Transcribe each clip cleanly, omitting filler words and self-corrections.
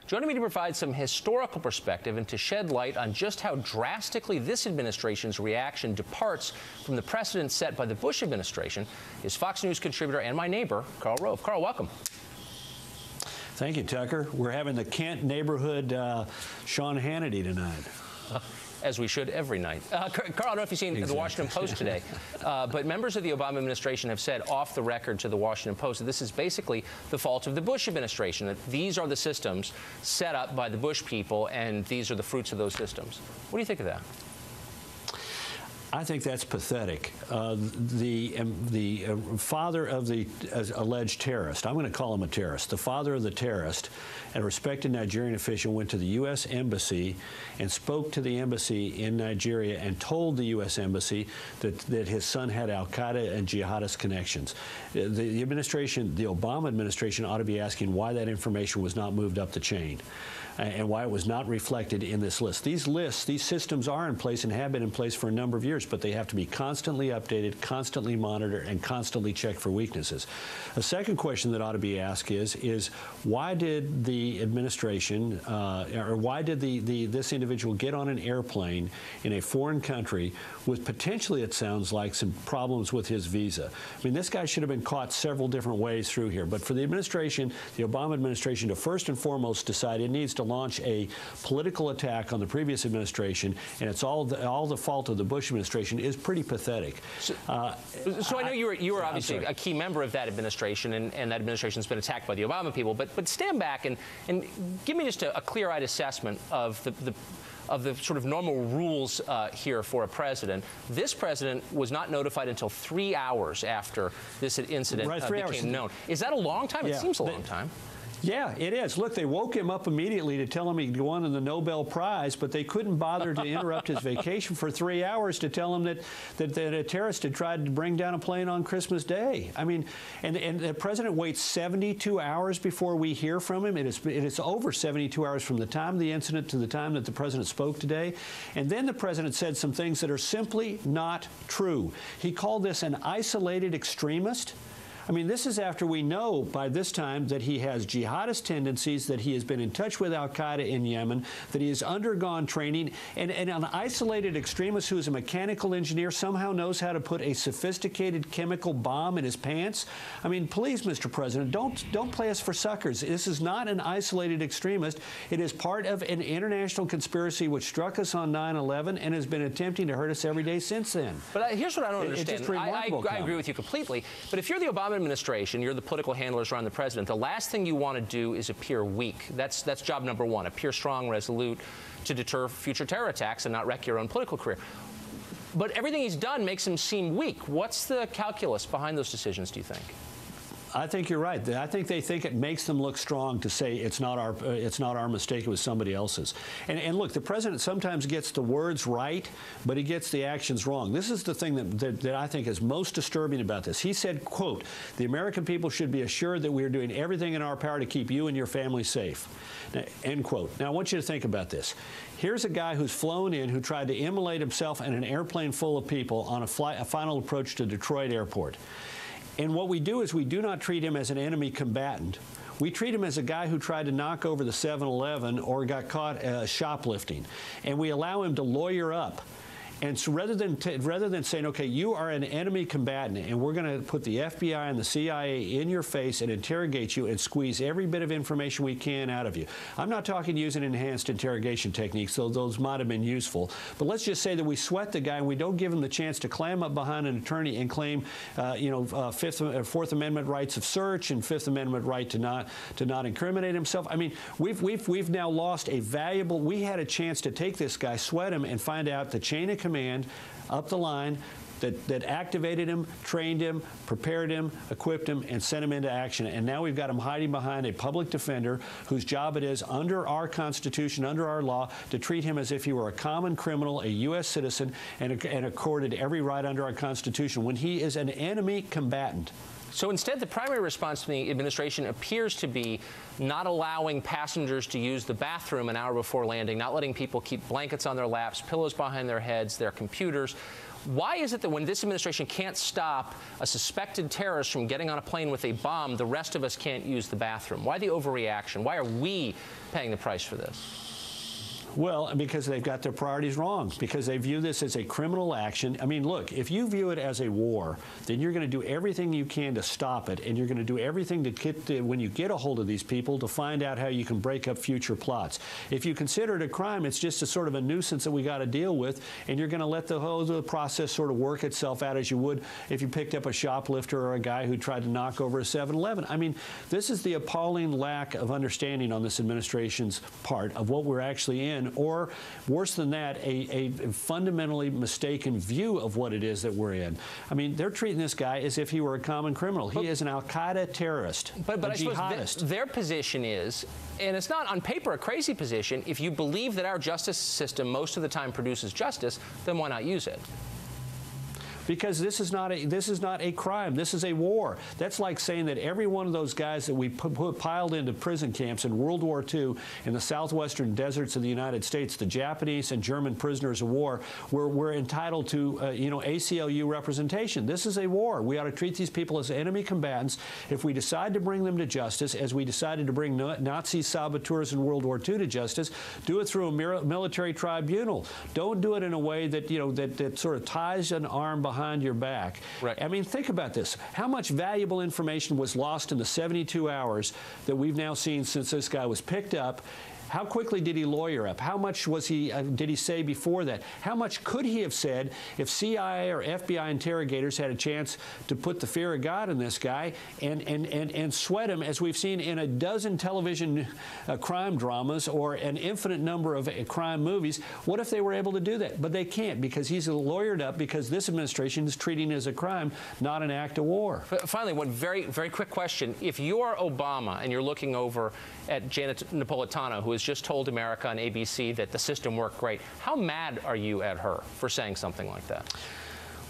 joining me to provide some historical perspective and to shed light on just how drastically this administration's reaction departs from the precedent set by the Bush administration is Fox News contributor and my neighbor, Karl Rove. Karl, welcome. Thank you, Tucker. We're having the Kent neighborhood Sean Hannity tonight. As we should every night. Karl, I don't know if you've seen the Washington Post today, but members of the Obama administration have said off the record to the Washington Post that this is basically the fault of the Bush administration, that these are the systems set up by the Bush people, and these are the fruits of those systems. What do you think of that? I think that's pathetic. The father of the alleged terrorist, I'm going to call him a terrorist, the father of the terrorist, a respected Nigerian official, went to the U.S. Embassy and spoke to the embassy in Nigeria and told the U.S. Embassy that his son had al-Qaeda and jihadist connections. The administration, the Obama administration, ought to be asking why that information was not moved up the chain and why it was not reflected in this list. These lists, these systems are in place and have been in place for a number of years, but they have to be constantly updated, constantly monitored, and constantly checked for weaknesses. A second question that ought to be asked is why did the administration, or why did this individual get on an airplane in a foreign country with potentially, it sounds like, some problems with his visa? I mean, this guy should have been caught several different ways through here, but for the administration, the Obama administration, to first and foremost decide it needs to launch a political attack on the previous administration, and it's all the fault of the Bush administration, is pretty pathetic. So I know you were obviously a key member of that administration, and that administration's been attacked by the Obama people, but stand back and give me just a clear-eyed assessment of the sort of normal rules here for a president. This president was not notified until 3 hours after this incident became known. Is that a long time? Yeah. It seems a long time. Yeah, it is. Look, they woke him up immediately to tell him he'd won the Nobel Prize, but they couldn't bother to interrupt his vacation for 3 hours to tell him that a terrorist had tried to bring down a plane on Christmas Day. I mean, and the president waits 72 hours before we hear from him. It is over 72 hours from the time of the incident to the time that the president spoke today. And then the president said some things that are simply not true. He called this an isolated extremist. I mean, this is after we know by this time that he has jihadist tendencies, that he has been in touch with al-Qaeda in Yemen, that he has undergone training, and an isolated extremist who is a mechanical engineer somehow knows how to put a sophisticated chemical bomb in his pants. I mean, please, Mr. President, don't play us for suckers. This is not an isolated extremist. It is part of an international conspiracy which struck us on 9/11 and has been attempting to hurt us every day since then. But here's what I don't understand. I agree with you completely. But if you're the Obama administration, you're the political handlers around the president, the last thing you want to do is appear weak. That's job number one. Appear strong, resolute, to deter future terror attacks and not wreck your own political career. But everything he's done makes him seem weak. What's the calculus behind those decisions, do you think? I think you're right. I think they think it makes them look strong to say it's not our mistake, it was somebody else's. And look, the president sometimes gets the words right, but he gets the actions wrong. This is the thing that I think is most disturbing about this. He said, quote, "The American people should be assured that we are doing everything in our power to keep you and your family safe." Now, end quote. Now, I want you to think about this. Here's a guy who's flown in, who tried to immolate himself and an airplane full of people on a final approach to Detroit Airport. And what we do is we do not treat him as an enemy combatant. We treat him as a guy who tried to knock over the 7-Eleven or got caught shoplifting. And we allow him to lawyer up. And so rather than saying, okay, you are an enemy combatant, and we're going to put the FBI and the CIA in your face and interrogate you and squeeze every bit of information we can out of you. I'm not talking using enhanced interrogation techniques, though those might have been useful. But let's just say that we sweat the guy and we don't give him the chance to clam up behind an attorney and claim, Fourth Amendment rights of search and Fifth Amendment right to not incriminate himself. I mean, we've now lost a valuable. We had a chance to take this guy, sweat him, and find out the chain of command up the line that activated him, trained him, prepared him, equipped him, and sent him into action. And now we've got him hiding behind a public defender whose job it is, under our Constitution, under our law, to treat him as if he were a common criminal, a U.S. citizen, and accorded every right under our Constitution, when he is an enemy combatant. So instead, the primary response to the administration appears to be not allowing passengers to use the bathroom an hour before landing, not letting people keep blankets on their laps, pillows behind their heads, their computers. Why is it that when this administration can't stop a suspected terrorist from getting on a plane with a bomb, the rest of us can't use the bathroom? Why the overreaction? Why are we paying the price for this? Well, because they've got their priorities wrong, because they view this as a criminal action. I mean, look, if you view it as a war, then you're going to do everything you can to stop it, and you're going to do everything to get when you get a hold of these people to find out how you can break up future plots. If you consider it a crime, it's just a sort of a nuisance that we got to deal with, and you're going to let the whole process sort of work itself out as you would if you picked up a shoplifter or a guy who tried to knock over a 7-Eleven. I mean, this is the appalling lack of understanding on this administration's part of what we're actually in, or worse than that, a fundamentally mistaken view of what it is that we're in. I mean, they're treating this guy as if he were a common criminal. He is an al-Qaeda terrorist, but a I jihadist. Suppose their position is, and it's not on paper a crazy position, if you believe that our justice system most of the time produces justice, then why not use it? Because this is not a crime. This is a war. That's like saying that every one of those guys that we piled into prison camps in World War II in the southwestern deserts of the United States, the Japanese and German prisoners of war, were entitled to ACLU representation. This is a war. We ought to treat these people as enemy combatants. If we decide to bring them to justice, as we decided to bring Nazi saboteurs in World War II to justice, do it through a military tribunal. Don't do it in a way that that sort of ties an arm behind your back. Right. I mean, think about this. How much valuable information was lost in the 72 hours that we've now seen since this guy was picked up? How quickly did he lawyer up? How much was did he say before that? How much could he have said if CIA or FBI interrogators had a chance to put the fear of God in this guy and sweat him, as we've seen in a dozen television crime dramas or an infinite number of crime movies? What if they were able to do that? But they can't, because he's lawyered up, because this administration is treating it as a crime, not an act of war. Finally, one very, very quick question. If you're Obama and you're looking over at Janet Napolitano, who has just told America on ABC that the system worked great, how mad are you at her for saying something like that?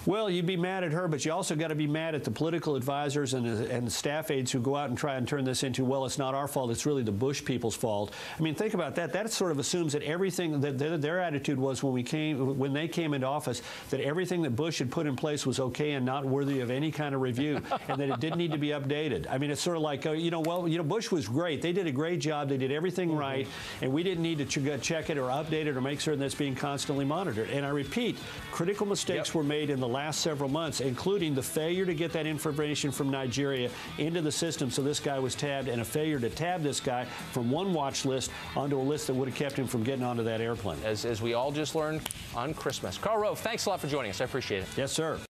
Well, you'd be mad at her, but you also got to be mad at the political advisors and the staff aides who go out and try and turn this into, well, it's not our fault, it's really the Bush people's fault. I mean, think about that. That sort of assumes that everything that their attitude was when they came into office, that everything that Bush had put in place was okay and not worthy of any kind of review, and that it didn't need to be updated. I mean, it's sort of like, Bush was great. They did a great job. They did everything right, and we didn't need to check it or update it or make certain that's being constantly monitored. And I repeat, critical mistakes were made in the last several months, including the failure to get that information from Nigeria into the system so this guy was tabbed, and a failure to tab this guy from one watch list onto a list that would have kept him from getting onto that airplane. As we all just learned on Christmas. Karl Rove, thanks a lot for joining us. I appreciate it. Yes, sir.